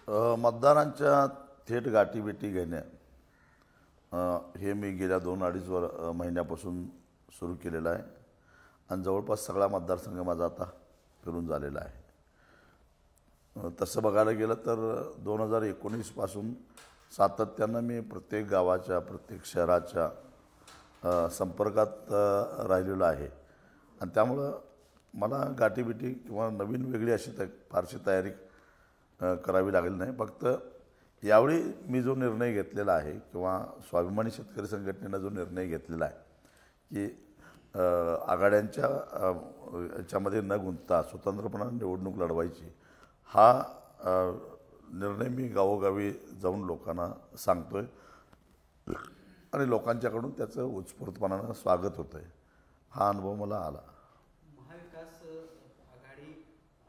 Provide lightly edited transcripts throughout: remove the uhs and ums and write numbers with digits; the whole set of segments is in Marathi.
मतदारांच्या थेट गाठीभेटी घेणे हे मी गेल्या 2-2.5 महिन्यापासून सुरू केलेलं आहे आणि जवळपास सगळा मतदारसंघ माझा आता फिरून झालेला आहे. तसं बघायला गेलं तर 2019 पासून सातत्यानं मी प्रत्येक गावाच्या प्रत्येक शहराच्या संपर्कात राहिलेलो आहे आणि त्यामुळं मला गाठीभेटी किंवा नवीन वेगळी अशी फारशी तयारी करावी लागली नाही. फक्त यावेळी मी जो निर्णय घेतलेला आहे किंवा स्वाभिमानी शेतकरी संघटनेनं जो निर्णय घेतलेला आहे की आघाड्यांच्या याच्यामध्ये न गुंतता स्वतंत्रपणाने निवडणूक लढवायची, हा निर्णय मी गावोगावी जाऊन लोकांना सांगतो आहे आणि लोकांच्याकडून त्याचं उत्स्फूर्तपणानं स्वागत होतं आहे. हा अनुभव मला आला. महाविकास आघाडी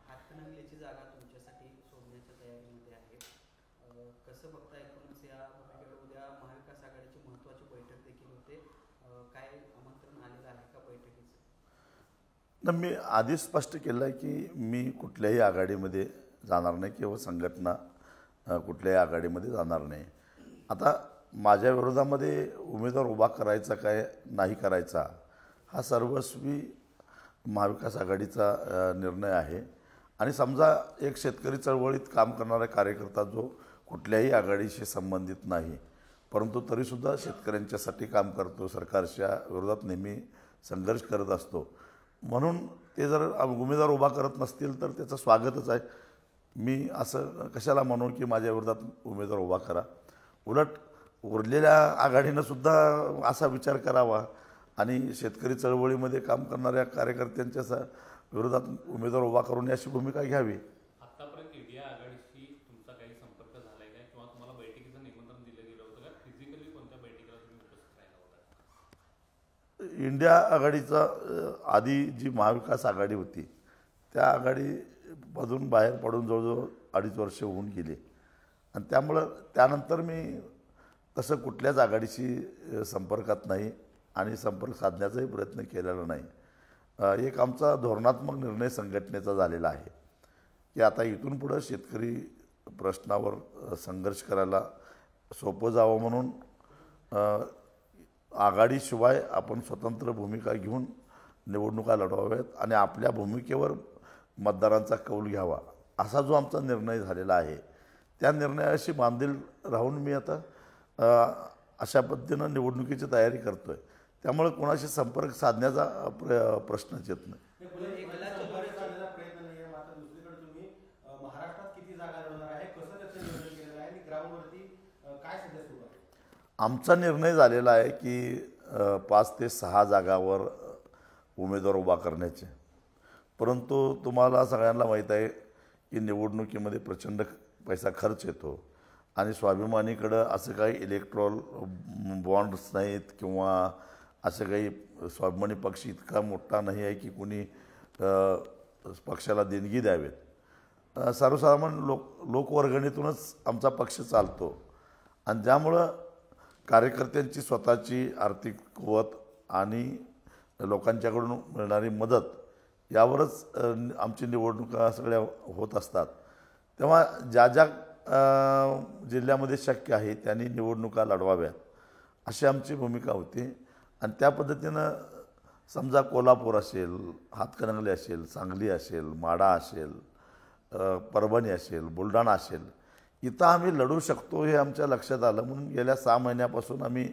हातकणंगलेची जागा तुमच्यासाठी सोडण्याच्या तयारीमध्ये आहे. कसं बघता एकूणच या भूमिकेकडे? उद्या महाविकास आघाडीची महत्त्वाची बैठक देखील होते. काय आमंत्रण आलेलं आहे का बैठकीचं? तर मी आधीच स्पष्ट केलं आहे की मी कुठल्याही आघाडीमध्ये जाणार नाही किंवा संघटना कुठल्याही आघाडीमध्ये जाणार नाही. आता माझ्या विरोधामध्ये उमेदवार उभा करायचा काय नाही करायचा हा सर्वस्वी महाविकास आघाडीचा निर्णय आहे. आणि समजा एक शेतकरी चळवळीत काम करणारा कार्यकर्ता जो कुठल्याही आघाडीशी संबंधित नाही परंतु तरीसुद्धा शेतकऱ्यांच्यासाठी काम करतो, सरकारच्या विरोधात नेहमी संघर्ष करत असतो, म्हणून ते जर उमेदवार उभा करत नसतील तर त्याचं स्वागतच आहे. मी असं कशाला म्हणू की माझ्या विरोधात उमेदवार उभा करा. उलट उरलेल्या आघाडीनंसुद्धा असा विचार करावा आणि शेतकरी चळवळीमध्ये काम करणाऱ्या कार्यकर्त्यांच्या विरोधात उमेदवार उभा करून अशी भूमिका घ्यावी. आतापर्यंत इंडिया आघाडीशी तुमचा काही संपर्क झालाय का किंवा तुम्हाला बैठकीचं निमंत्रण दिलं गेलं होतं का? फिजिकली कोणत्या बैठकीला तुम्ही उपस्थित राहिला होता? इंडिया आघाडीचा आधी जी महाविकास आघाडी होती त्या आघाडीमधून बाहेर पडून जवळजवळ 2.5 वर्ष होऊन गेली आणि त्यामुळं त्यानंतर मी तसं कुठल्याच आघाडीशी संपर्कात नाही आणि संपर्क साधण्याचाही प्रयत्न केलेला नाही. एक आमचा धोरणात्मक निर्णय संघटनेचा झालेला आहे की आता इथून पुढं शेतकरी प्रश्नावर संघर्ष करायला सोपं जावं म्हणून आघाडीशिवाय आपण स्वतंत्र भूमिका घेऊन निवडणुका लढवाव्यात आणि आपल्या भूमिकेवर मतदारांचा कौल घ्यावा असा जो आमचा निर्णय झालेला आहे त्या निर्णयाशी बांधील राहून मी आता अशा पद्धतीनं निवडणुकीची तयारी करतो आहे. त्यामुळे कोणाशी संपर्क साधण्याचा प्रश्नच येत नाही. आमचा निर्णय झालेला आहे की 5 ते 6 जागावर उमेदवार उभा करण्याचे, परंतु तुम्हाला सगळ्यांना माहीत आहे की निवडणुकीमध्ये प्रचंड पैसा खर्च येतो आणि स्वाभिमानीकडं असं काही इलेक्ट्रॉल बॉन्ड्स नाहीत किंवा असं काही स्वाभिमानी पक्ष इतका मोठा नाही आहे की कोणी पक्षाला देणगी द्यावेत. सर्वसाधारण लोकवर्गणीतूनच आमचा पक्ष चालतो आणि त्यामुळं कार्यकर्त्यांची स्वतःची आर्थिक कुवत आणि लोकांच्याकडून मिळणारी मदत यावरच आमची निवडणुका सगळ्या होत असतात. तेव्हा ज्या ज्या जिल्ह्यामध्ये शक्य आहे त्यांनी निवडणुका लढवाव्यात अशी आमची भूमिका होती आणि त्या पद्धतीनं समजा कोल्हापूर असेल, हातकणंगले असेल, सांगली असेल, माढा असेल, परभणी असेल, बुलढाणा असेल, इथं आम्ही लढू शकतो हे आमच्या लक्षात आलं म्हणून गेल्या 6 महिन्यापासून आम्ही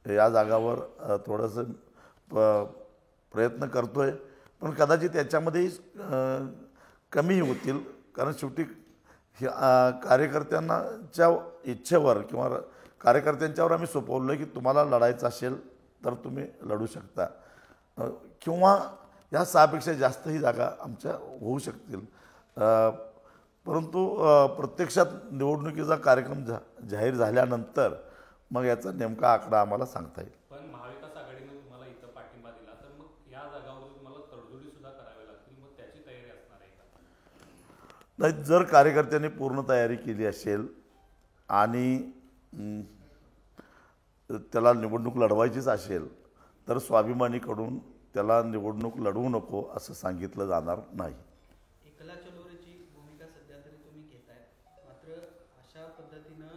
या जागावर थोडंसं प्रयत्न करतो आहे. पण कदाचित याच्यामध्येही कमी होतील कारण शेवटी कार्यकर्त्यांच्या इच्छेवर किंवा कार्यकर्त्यांच्यावर आम्ही सोपवलं की तुम्हाला लढायचं असेल तर तुम्ही लढू शकता किंवा या 6पेक्षा जास्तही जागा आमच्या होऊ शकतील. परंतु प्रत्यक्षात निवडणुकीचा कार्यक्रम जाहीर झाल्यानंतर मग याचा नेमका आकडा आम्हाला सांगता येईल. पण महाविकास आघाडीने तुम्हाला इथं पाठिंबा दिला तर मग या जागावर तुम्हाला तडजोडी सुद्धा कराव्या लागतील, मग त्याची तयारी असणार आहे का? नाही, जर कार्यकर्त्यांनी पूर्ण तयारी केली असेल आणि त्याला निवडणूक लढवायचीच असेल तर स्वाभिमानीकडून त्याला निवडणूक लढवू नको असं सांगितलं जाणार नाही. एकला चलोरेची भूमिका सध्या तरी तुम्ही घेताय, मात्र अशा पद्धतीनं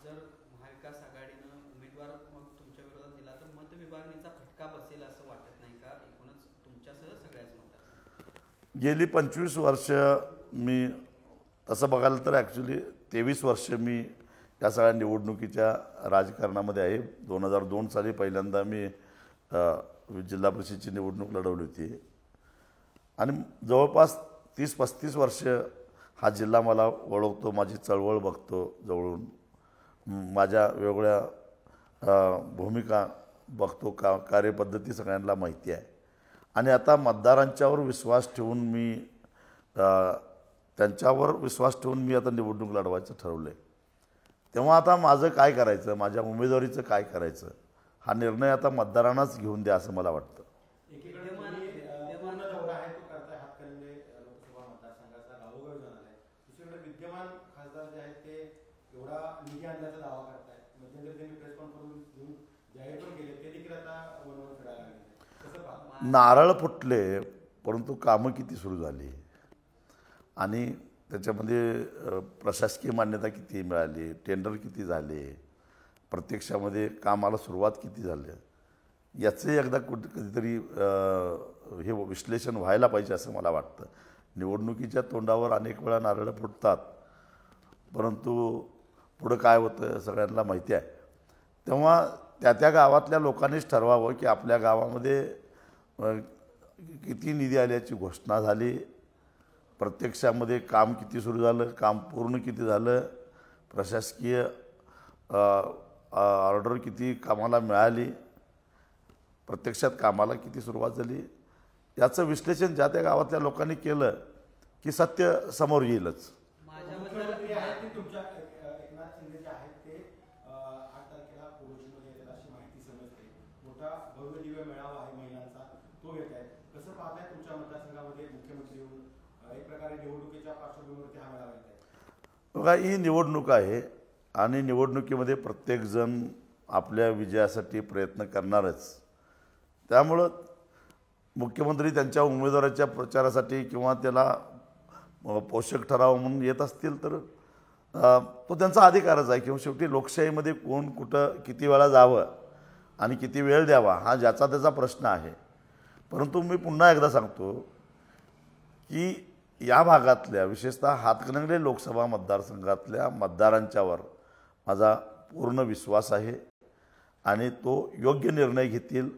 जर महाविकास आघाडीनं उमेदवार मग तुमच्या विरोधात दिला तर मतविभागणीचा फटका बसेल असं वाटत नाही का? एकूणच तुमच्यासह सगळ्याच मतात गेली 25 वर्ष मी तसं बघायला तर ॲक्च्युली 23 वर्ष मी या सगळ्या निवडणुकीच्या राजकारणामध्ये आहे. 2002 साली पहिल्यांदा मी जिल्हा परिषदेची निवडणूक लढवली होती आणि जवळपास 30-35 वर्ष हा जिल्हा मला ओळखतो, माझी चळवळ बघतो जवळून, माझ्या वेगवेगळ्या भूमिका बघतो, कार्यपद्धती सगळ्यांना माहिती आहे. आणि आता मतदारांच्यावर विश्वास ठेवून मी त्यांच्यावर विश्वास ठेवून मी आता निवडणूक लढवायचं ठरवलं आहे. तेव्हा आता माझं काय करायचं, माझ्या उमेदवारीचं काय करायचं हा निर्णय आता मतदारांनाच घेऊन द्या असं मला वाटतं. विद्यमान खासदार जे आहेत ते एवढा निधी आणल्याचा दावा करतायत, मध्यंतरी त्यांनी प्रेस कॉन्फरन्स घेऊन जाहीर पण केले, ते देखील आता वरवर फिरायला लागले. कसं पाहता? नारळ फुटले परंतु कामं किती सुरू झाली आणि त्याच्यामध्ये प्रशासकीय मान्यता किती मिळाली, टेंडर किती झाले, प्रत्यक्षामध्ये कामाला सुरुवात किती झाली, याचं एकदा कधीतरी हे विश्लेषण व्हायला पाहिजे असं मला वाटतं. निवडणुकीच्या तोंडावर अनेक वेळा नारळ फुटतात परंतु पुढं काय होतं सगळ्यांना माहिती आहे. तेव्हा त्या गावातल्या लोकांनीच ठरवावं की आपल्या गावामध्ये किती निधी आल्याची घोषणा झाली, प्रत्यक्षामध्ये काम किती सुरू झालं, काम पूर्ण किती झालं, प्रशासकीय ऑर्डर किती कामाला मिळाली, प्रत्यक्षात कामाला किती सुरुवात झाली, याचं विश्लेषण ज्या त्या गावातल्या लोकांनी केलं की सत्य समोर येईलच. मुख्यमंत्री आहेत ते तुमच्या एकनाथ शिंदे जे आहेत ते 8 तारखेला पोरुषमध्ये येतात अशी माहिती समजते. मोठा भव्य दिव्य मेळावा आहे महिलांचा, तो येत आहे. कसं पाहताय तुमच्या मतदारसंघामध्ये मुख्यमंत्री येऊन एक प्रकारे निवडणुकीच्या पार्श्वभूमीवरती हा मेळावा येत आहे? बघा, ही निवडणूक आहे आणि निवडणुकीमध्ये प्रत्येकजण आपल्या विजयासाठी प्रयत्न करणारच. त्यामुळं मुख्यमंत्री त्यांच्या उमेदवाराच्या प्रचारासाठी किंवा त्याला पोषक ठराव म्हणून येत असतील तर तो त्यांचा अधिकारच आहे. किंवा शेवटी लोकशाहीमध्ये कोण कुठं किती वेळा जावं आणि किती वेळ द्यावा हा ज्याचा त्याचा प्रश्न आहे. परंतु मी पुन्हा एकदा सांगतो की या भागातल्या विशेषतः हातकणंगले लोकसभा मतदारसंघातल्या मतदारांच्यावर माझा पूर्ण विश्वास आहे आणि तो योग्य निर्णय घेतील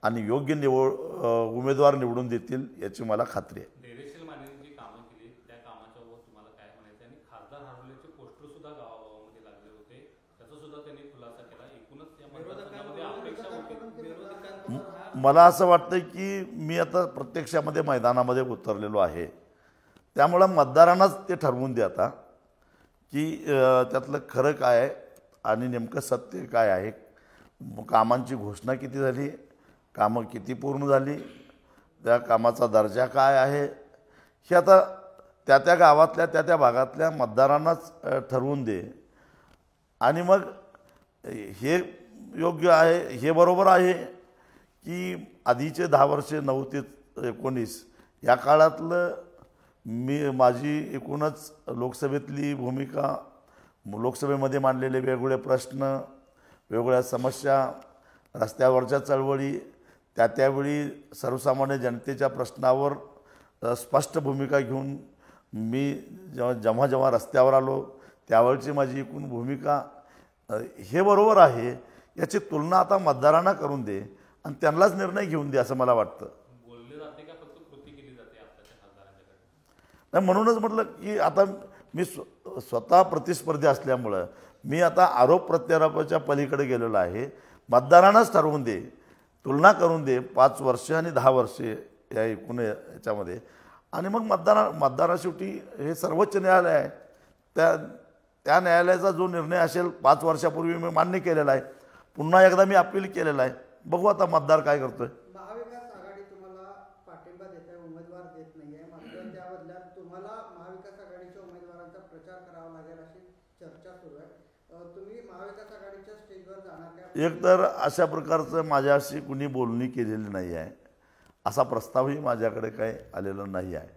आणि योग्य उमेदवार निवडून देतील याची मला खात्री आहे. धैर्यशील मानेने जी कामं केली त्या कामाच्या वर तुम्हाला काय म्हणायचं? आणि खासदार हरवल्याचे पोस्टर सुद्धा गावागावामध्ये लागले होते, त्याचा सुद्धा त्यांनी खुलासा केला. एकूणच या मतदारसंघामध्ये अपेक्षा होती. मला असं वाटतं की मी आता प्रत्यक्षामध्ये मैदानामध्ये उतरलेलो आहे, त्यामुळं मतदारांनाच ते ठरवून द्या आता की त्यातलं खरं काय आहे आणि नेमकं सत्य काय आहे, कामांची घोषणा किती झाली, कामं किती पूर्ण झाली, त्या कामाचा दर्जा काय आहे, हे आता त्या गावातल्या त्या भागातल्या मतदारांनाच ठरवून दे. आणि मग हे योग्य आहे, हे बरोबर आहे की आधीचे 10 वर्षे 9 ते 19 या काळातलं माझी एकूणच लोकसभेतली भूमिका, लोकसभेमध्ये मांडलेले वेगवेगळे प्रश्न, वेगवेगळ्या समस्या, रस्त्यावरच्या चळवळी, त्यावेळी सर्वसामान्य जनतेच्या प्रश्नावर स्पष्ट भूमिका घेऊन मी जेव्हा रस्त्यावर आलो त्यावेळची माझी एकूण भूमिका हे बरोबर आहे. याची तुलना आता मतदारांना करून दे आणि त्यांनाच निर्णय घेऊन दे असं मला वाटतं. बोलले जाते का फक्त कृती केली जाते आताच्या खासदारांच्याकडे? नाही, म्हणूनच म्हटलं की आता मी स्वतः प्रतिस्पर्धी असल्यामुळं मी आता आरोप प्रत्यारोपाच्या पलीकडे गेलेलो आहे. मतदारांनाच ठरवून दे, तुलना करून दे 5 वर्ष आणि 10 वर्षे या एकूण याच्यामध्ये. आणि मग मतदारा शेवटी हे सर्वोच्च न्यायालय आहे, त्या न्यायालयाचा जो निर्णय असेल 5 वर्षापूर्वी मी मान्य केलेला आहे, पुन्हा एकदा मी अपील केलेलं आहे. बघू आता मतदार काय करतोय. महाविकास आघाडी तुम्हाला पाठिंबा देत आहे, उमेदवार देत नाही आहे, मात्र त्या बदल्यात तुम्हाला महाविकास आघाडीच्या उमेदवारांचा प्रचार करावा लागेल अशी चर्चा सुरू आहे. तुम्ही महाविकास आघाडीच्या स्टेजवर जाणार का? एक तर अशा प्रकारचं माझ्याशी कुणी बोलणी केलेली नाही आहे, असा प्रस्तावही माझ्याकडे काही आलेला नाही आहे.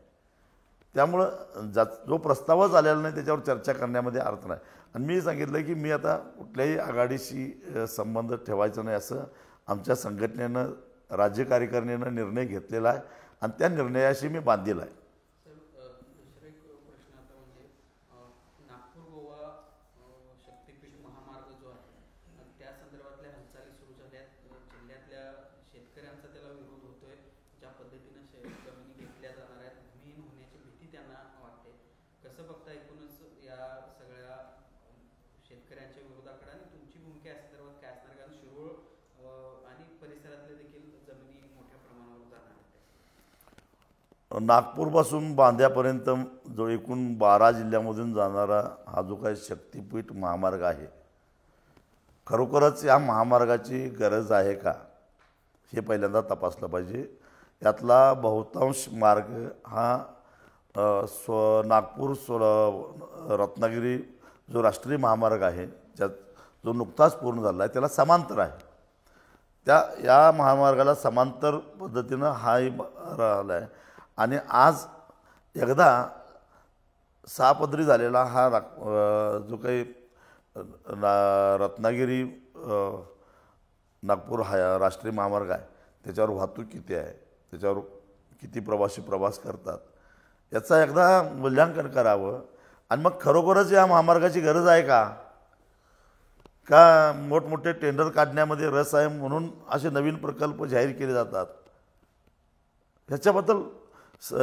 त्यामुळं जो प्रस्तावच आलेला नाही त्याच्यावर चर्चा करण्यामध्ये अर्थ नाही. आणि मी सांगितलं की मी आता कुठल्याही आघाडीशी संबंध ठेवायचा नाही असं आमच्या संघटनेनं, राज्य कार्यकारिणीनं निर्णय घेतलेला आहे आणि त्या निर्णयाशी मी बांधील आहे. दुसरा एक प्रश्न आता म्हणजे नागपूर गोवा शक्तीपीठ महामार्ग जो आहे त्या संदर्भातल्या हालचाली सुरू झाल्यात. जिल्ह्यातल्या शेतकऱ्यांचा त्याला विरोध होतोय. ज्या पद्धतीनं जमिनी घेतल्या जाणार आहेत, भूमिहीन होण्याची भीती त्यांना वाटते. कसं बघता एकूणच या सगळ्या शेतकऱ्यांच्या विरोधाकडे आणि तुमची भूमिका या संदर्भात काय असणार? कारण शिरोळ आणि परिसरातले देखील जमिनी मोठ्या प्रमाणावर जाणार आहेत. नागपूरपासून बांद्यापर्यंत जो एकूण 12 जिल्ह्यामधून जाणारा हा जो काही शक्तीपीठ महामार्ग आहे, खरोखरच या महामार्गाची गरज आहे का हे पहिल्यांदा तपासलं पाहिजे. यातला बहुतांश मार्ग हा नागपूर रत्नागिरी जो राष्ट्रीय महामार्ग आहे, ज्यात जो नुकताच पूर्ण झाला आहे, त्याला समांतर आहे. या महामार्गाला समांतर पद्धतीनं हाही राहिला आहे. आणि आज एकदा सहापदरी झालेला हा जो काही रत्नागिरी नागपूर हा राष्ट्रीय महामार्ग आहे, त्याच्यावर वाहतूक किती आहे, त्याच्यावर किती प्रवासी प्रवास करतात, याचा एकदा मूल्यांकन करावं. आणि मग खरोखरच या महामार्गाची गरज आहे का मोठमोठे टेंडर काढण्यामध्ये रस आहे म्हणून असे नवीन प्रकल्प जाहीर केले जातात. ह्याच्याबद्दल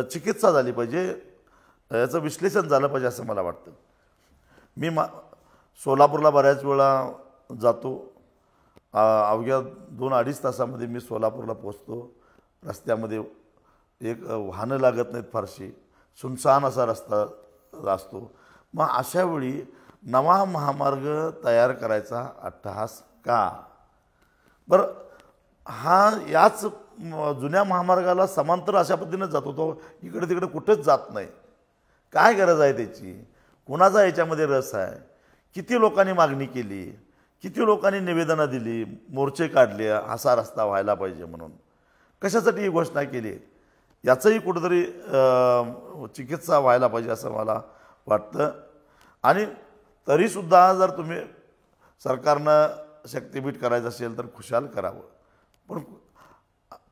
चिकित्सा झाली पाहिजे, याचं विश्लेषण झालं पाहिजे असं मला वाटतं. मी सोलापूरला बऱ्याच वेळा जातो. अवघ्या 2-2.5 तासामध्ये मी सोलापूरला पोचतो. रस्त्यामध्ये एक वाहनं लागत नाहीत फारशी, सुनसान असा रस्ता असतो. मग अशावेळी नवा महामार्ग तयार करायचा अट्टहास का? बरं, हा याच जुन्या महामार्गाला समांतर अशा पद्धतीनं जातो, तो इकडे तिकडे कुठेच जात नाही. काय गरज आहे त्याची? कुणाचा याच्यामध्ये रस आहे? किती लोकांनी मागणी केली, किती लोकांनी निवेदनं दिली, मोर्चे काढले असा रस्ता व्हायला पाहिजे म्हणून? कशासाठी ही घोषणा केली? याचंही कुठंतरी चिकित्सा व्हायला पाहिजे असं मला वाटतं. आणि तरीसुद्धा जर तुम्ही सरकारनं शक्तीपीठ करायचं असेल तर खुशाल करावं. पण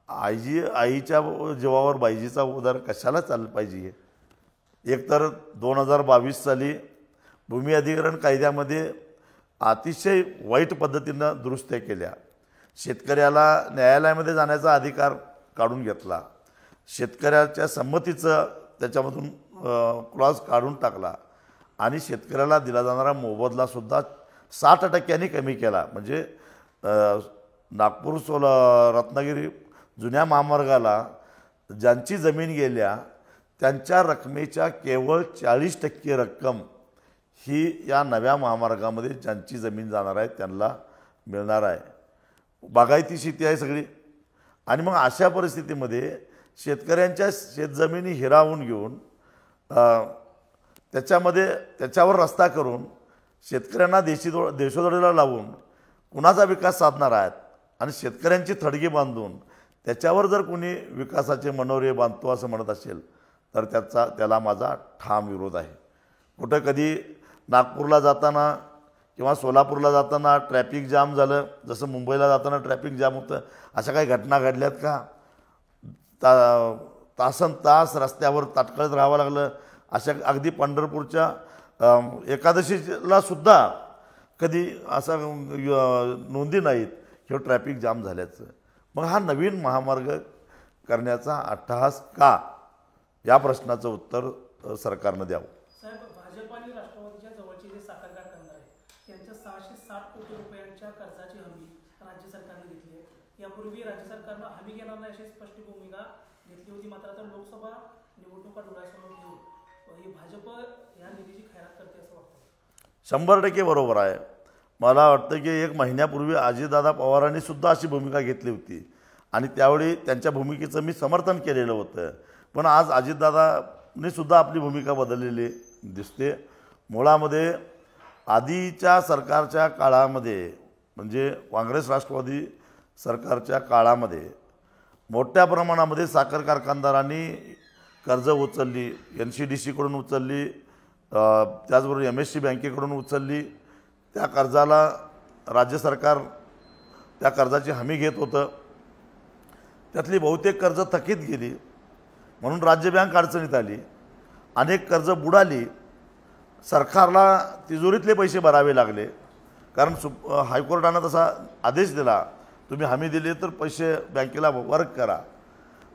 आईच्या जीवावर बाईजीचा उदार कशाला चाललं पाहिजे? एकतर 2022 साली भूमी अधिग्रहण कायद्यामध्ये अतिशय वाईट पद्धतीनं दुरुस्त्या केल्या. शेतकऱ्याला न्यायालयामध्ये जाण्याचा अधिकार काढून घेतला. शेतकऱ्याच्या संमतीचं त्याच्यामधून क्लॉज काढून टाकला आणि शेतकऱ्याला दिला जाणारा मोबदलासुद्धा 60% कमी केला. म्हणजे नागपूर रत्नागिरी जुन्या महामार्गाला ज्यांची जमीन गेल्या त्यांच्या रकमेच्या केवळ 40% रक्कम ही या नव्या महामार्गामध्ये ज्यांची जमीन जाणार आहे त्यांना मिळणार आहे. बागायती शेती आहे सगळी. आणि मग अशा परिस्थितीमध्ये शेतकऱ्यांच्या शेतजमिनी हिरावून घेऊन त्याच्यावर रस्ता करून शेतकऱ्यांना देशोधडीला लावून कुणाचा विकास साधणार आहेत आणि शेतकऱ्यांची थडगी बांधून त्याच्यावर जर कोणी विकासाचे मनोरे बांधतो असं म्हणत असेल तर त्याला माझा ठाम विरोध आहे. कुठं कधी नागपूरला जाताना किंवा सोलापूरला जाताना ट्रॅफिक जाम झालं, जसं मुंबईला जाताना ट्रॅफिक जाम होतं, अशा काही घटना घडल्यात का? तासनतास रस्त्यावर ताटकळत राहावं लागलं. अशा अगदी पंढरपूरच्या एकादशीला सुद्धा कधी असं नोंदी नाहीत हे ट्रॅफिक जाम झाल्याचं. मग हा नवीन महामार्ग करण्याचा अट्टहास का? या प्रश्नाचं उत्तर सरकारनं द्यावं. साहेब, भाजप आणि राष्ट्रवादीच्या जवळचे जे साखर कारखानदार आहेत त्यांच्या 660 कोटी रुपयांच्या कर्जाची हमी राज्य सरकारने घेतली आहे. यापूर्वी राज्य सरकारनं हमी घेणार नाही अशी स्पष्ट भूमिका घेतली होती. मात्र आता लोकसभा निवडणुका डोळ्यासमोर घेऊन ही भाजप या निधीची खैरात करते असं वाटतं? 100% बरोबर आहे. मला वाटतं की 1 महिन्यापूर्वी अजितदादा पवारांनी सुद्धा अशी भूमिका घेतली होती आणि त्यावेळी त्यांच्या भूमिकेचं मी समर्थन केलेलं होतं. पण आज अजितदादांनी सुद्धा आपली भूमिका बदललेली दिसते. मुळामध्ये आधीच्या सरकारच्या काळामध्ये म्हणजे काँग्रेस राष्ट्रवादी सरकारच्या काळामध्ये मोठ्या प्रमाणामध्ये साखर कारखानदारांनी कर्ज उचलली, NCDC कडून उचलली, त्याचबरोबर MSC बँकेकडून उचलली. त्या कर्जाला राज्य सरकार त्या कर्जाची हमी घेत होतं. त्यातली बहुतेक कर्ज थकीत गेली म्हणून राज्य बँक अडचणीत आली. अनेक कर्ज बुडाली. सरकारला तिजोरीतले पैसे भरावे लागले, कारण हायकोर्टानं तसा आदेश दिला, तुम्ही हमी दिली तर पैसे बँकेला वर्ग करा.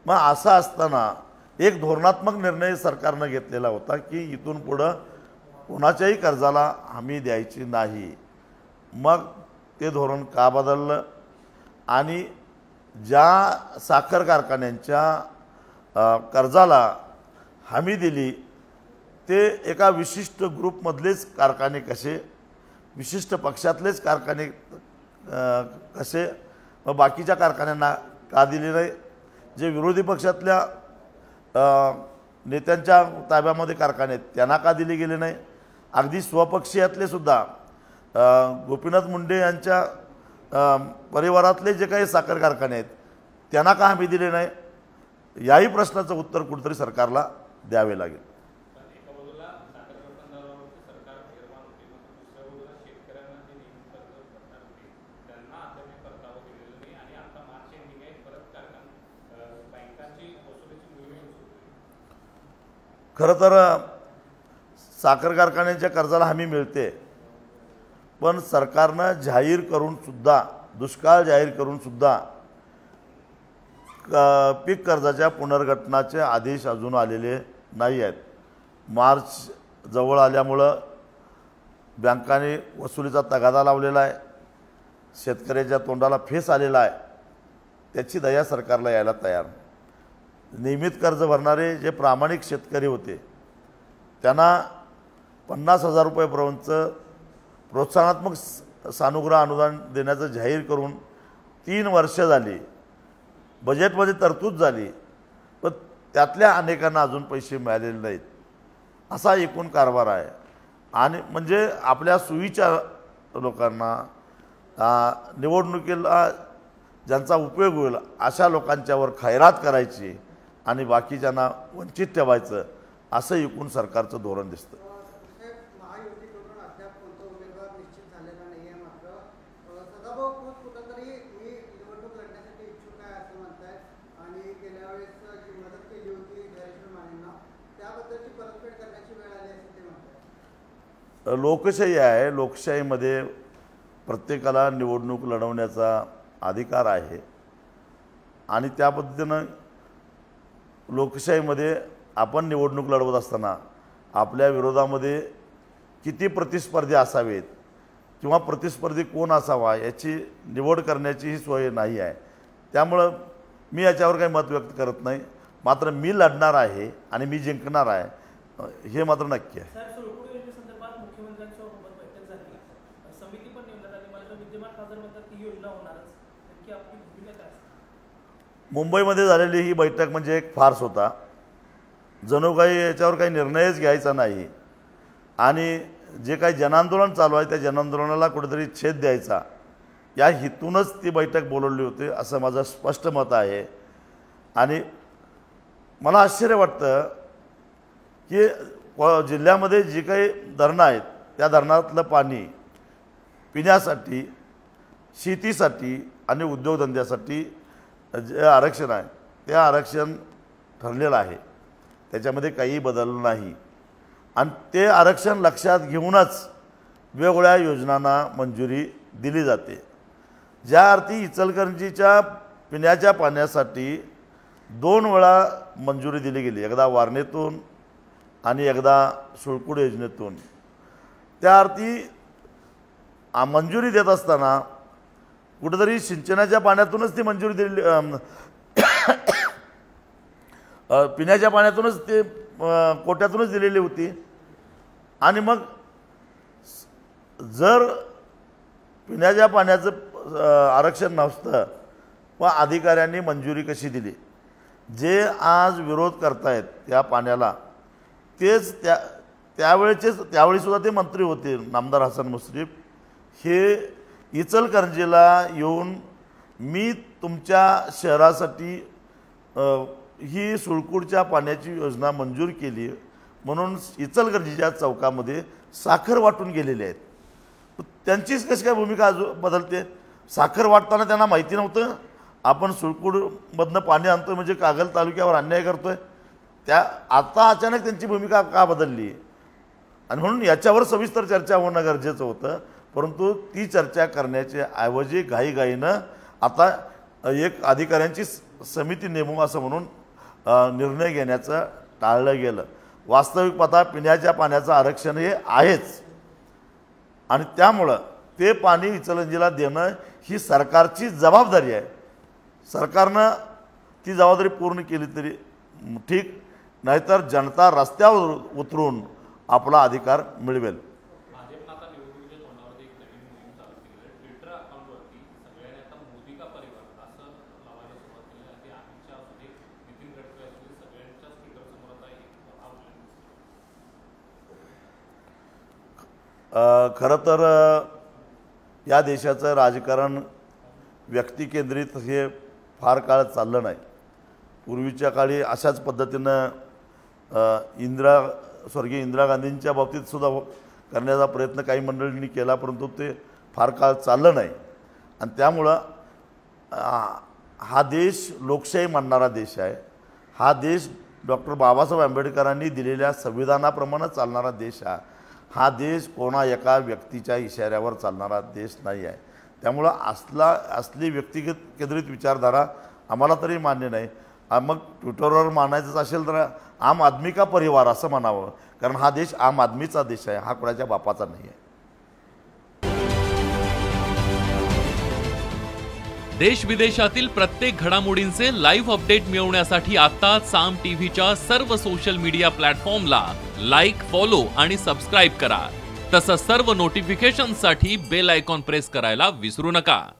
मग असं असताना एक धोरणात्मक निर्णय सरकारनं घेतलेला होता की इथून पुढं कोणाच्याही कर्जाला हमी द्यायची नाही. मग ते धोरण का बदललं आणि ज्या साखर कारखान्यांच्या कर्जाला हमी दिली ते एका विशिष्ट ग्रुपमधलेच कारखाने कसे, विशिष्ट पक्षातलेच कारखाने कसे, मग बाकीच्या कारखान्यांना का दिली नाही? जे विरोधी पक्षातल्या नेत्यांच्या ताब्यामध्ये कारखाने आहेत त्यांना का दिले गेले नाही? अगदी स्वपक्षीयातले सुद्धा गोपीनाथ मुंडे यांच्या परिवारातले जे काही साखर कारखाने आहेत त्यांना का हमी दिले नाही? याही प्रश्नाचं उत्तर कुठेतरी सरकारला द्यावे लागेल. खरं तर साखर कारखान्यांच्या कर्जाला हमी मिळते, पण सरकारनं जाहीर करून सुद्धा, दुष्काळ जाहीर करून सुद्धा पीक कर्जाच्या पुनर्गठनाचे आदेश अजून आलेले नाही आहेत. मार्च जवळ आल्यामुळं बँकांनी वसुलीचा तगादा लावलेला आहे. शेतकऱ्याच्या तोंडाला फेस आलेला आहे. त्याची दया सरकारला यायला तयार नाही. नियमित कर्ज भरणारे जे प्रामाणिक शेतकरी होते त्यांना 50,000 रुपयेपर्यंत प्रोत्साहनात्मक सानुग्रह अनुदान देण्याचं जाहीर करून 3 वर्ष झाली. बजेटमध्ये तरतूद झाली, पण त्यातल्या अनेकांना अजून पैसे मिळालेले नाहीत. असा एकूण कारभार आहे. आणि म्हणजे आपल्या सोयीच्या लोकांना, निवडणुकीला ज्यांचा उपयोग होईल अशा लोकांच्यावर खैरात करायची आणि बाकीच्यांना वंचित ठेवायचं, असं एकूण सरकारचं धोरण दिसतं. महायुतीकडून अद्याप कोणता उमेदवार निश्चित झालेला नाही आहे. मात्र सदाभाऊ खोत कुठंतरी मी निवडणूक लढण्यासाठी इच्छुक आहे असं म्हणताय आणि गेल्या वेळेस जी मदत केली होती धैर्यशील मानेंना त्याबद्दलची परतफेड करण्याची वेळ आली असं ते म्हणतात. लोकशाही आहे. लोकशाहीमध्ये प्रत्येकाला निवडणूक लढवण्याचा अधिकार आहे आणि त्या पद्धतीनं लोकशाहीमध्ये आपण निवडणूक लढवत असताना आपल्या विरोधामध्ये किती प्रतिस्पर्धी असावेत किंवा प्रतिस्पर्धी कोण असावा याची निवड करण्याची ही सोय नाही आहे. त्यामुळं मी याच्यावर काही मत व्यक्त करत नाही. मात्र मी लढणार आहे आणि मी जिंकणार आहे हे मात्र नक्की आहे. सर, सोलपूर योजनेसंदर्भात मुख्यमंत्र्यांसोबत बैठक झाली, समिती पण नेमण्यात आली. माझ्या विद्यमान खासदार म्हणतात की योजना होणारच, नक्की आपली भूमिका काय? मुंबईमध्ये झालेली ही बैठक म्हणजे एक फार्स होता. जणू काही याच्यावर काही निर्णयच घ्यायचा नाही आणि जे काही जनांदोलन चालू आहे त्या जनांदोलनाला कुठेतरी छेद द्यायचा या हेतूनच ती बैठक बोलवली होती असं माझं स्पष्ट मत आहे. आणि मला आश्चर्य वाटतं की जिल्ह्यामध्ये जी काही धरणं आहेत त्या धरणातलं पाणी पिण्यासाठी, शेतीसाठी आणि उद्योगधंद्यासाठी जे आरक्षण आहे ते आरक्षण ठरलेलं आहे. त्याच्यामध्ये काही बदल नाही आणि ते आरक्षण लक्षात घेऊनच वेगवेगळ्या योजनांना मंजुरी दिली जाते. ज्या अर्थी इचलकरंजीच्या पिण्याच्या पाण्यासाठी 2 वेळा मंजुरी दिली गेली, एकदा वारणेतून आणि एकदा सुळकुड योजनेतून, त्या अर्थी मंजुरी देत असताना कुठेतरी सिंचनाच्या पाण्यातूनच ती मंजुरी दिली, पिण्याच्या पाण्यातूनच ते कोट्यातूनच दिलेली होती. आणि मग जर पिण्याच्या पाण्याचं आरक्षण नसतं मग अधिकाऱ्यांनी मंजुरी कशी दिली? जे आज विरोध करतायत त्या पाण्याला तेच त्यावेळीसुद्धा ते मंत्री होते नामदार हसन मुश्रीफ. हे इचलकरंजीला येऊन मी तुमच्या शहरासाठी ही सुळकूडच्या पाण्याची योजना मंजूर केली म्हणून इचलकरंजीच्या चौकामध्ये साखर वाटून गेलेले आहेत. त्यांचीच कशी काय भूमिका अजून बदलते? साखर वाटताना त्यांना माहिती नव्हतं आपण सुळकूडमधनं पाणी आणतोय म्हणजे कागल तालुक्यावर अन्याय करतोय? आता अचानक त्यांची भूमिका का बदलली? आणि म्हणून याच्यावर सविस्तर चर्चा होणं गरजेचं होतं. परंतु ती चर्चा करण्याच्या ऐवजी घाईघाईनं आता एक अधिकाऱ्यांची समिती नेमू असं म्हणून निर्णय घेण्याचं टाळलं गेलं. वास्तविक पाहता पिण्याच्या पाण्याचं आरक्षण हे आहेच आणि त्यामुळं ते पाणी इचलकरंजीला देणं ही सरकारची जबाबदारी आहे. सरकारनं ती जबाबदारी पूर्ण केली तरी ठीक, नाहीतर जनता रस्त्यावर उतरून आपला अधिकार मिळवेल. भाजपनं आता निवडणुकीच्या तोंडावरती एक नवीन मोहीम चालू केली आहे. ट्विटर अकाउंटवरती सगळ्यांनी आता मोदी का परिवार असं लावायला सुरुवात केली आहे. अमित शहा असू दे, नितीन गडकरी असू दे, सगळ्यांच्याच ट्विटर समोर आता एक खरं तर या देशाचं राजकारण व्यक्तिकेंद्रित हे फार काळ चाललं नाही. पूर्वीच्या काळी अशाच पद्धतीनं स्वर्गीय इंदिरा गांधींच्या बाबतीत सुद्धा करण्याचा प्रयत्न काही मंडळींनी केला, परंतु ते फार काळ चाललं नाही. आणि त्यामुळं हा देश लोकशाही मानणारा देश आहे. हा देश डॉक्टर बाबासाहेब आंबेडकरांनी दिलेल्या संविधानाप्रमाणे चालणारा देश आहे. हा देश कोणा एका व्यक्तीच्या इशाऱ्यावर चालणारा देश नाही आहे. त्यामुळं असली व्यक्तिगत केंद्रित विचारधारा आम्हाला तरी मान्य नाही. मग ट्विटरवर मानायचं असेल तर आम आदमी का परिवार असं म्हणावं, कारण हा देश आम आदमीचा देश आहे, हा कोणाच्या बापाचा नाही आहे. देश विदेशातील प्रत्येक घडामोडींचे लाईव्ह अपडेट मिळवण्यासाठी आता साम टीव्हीच्या सर्व सोशल मीडिया प्लॅटफॉर्मला लाईक, फॉलो आणि सबस्क्राईब करा. तसंच सर्व नोटिफिकेशनसाठी बेल आयकॉन प्रेस करायला विसरू नका.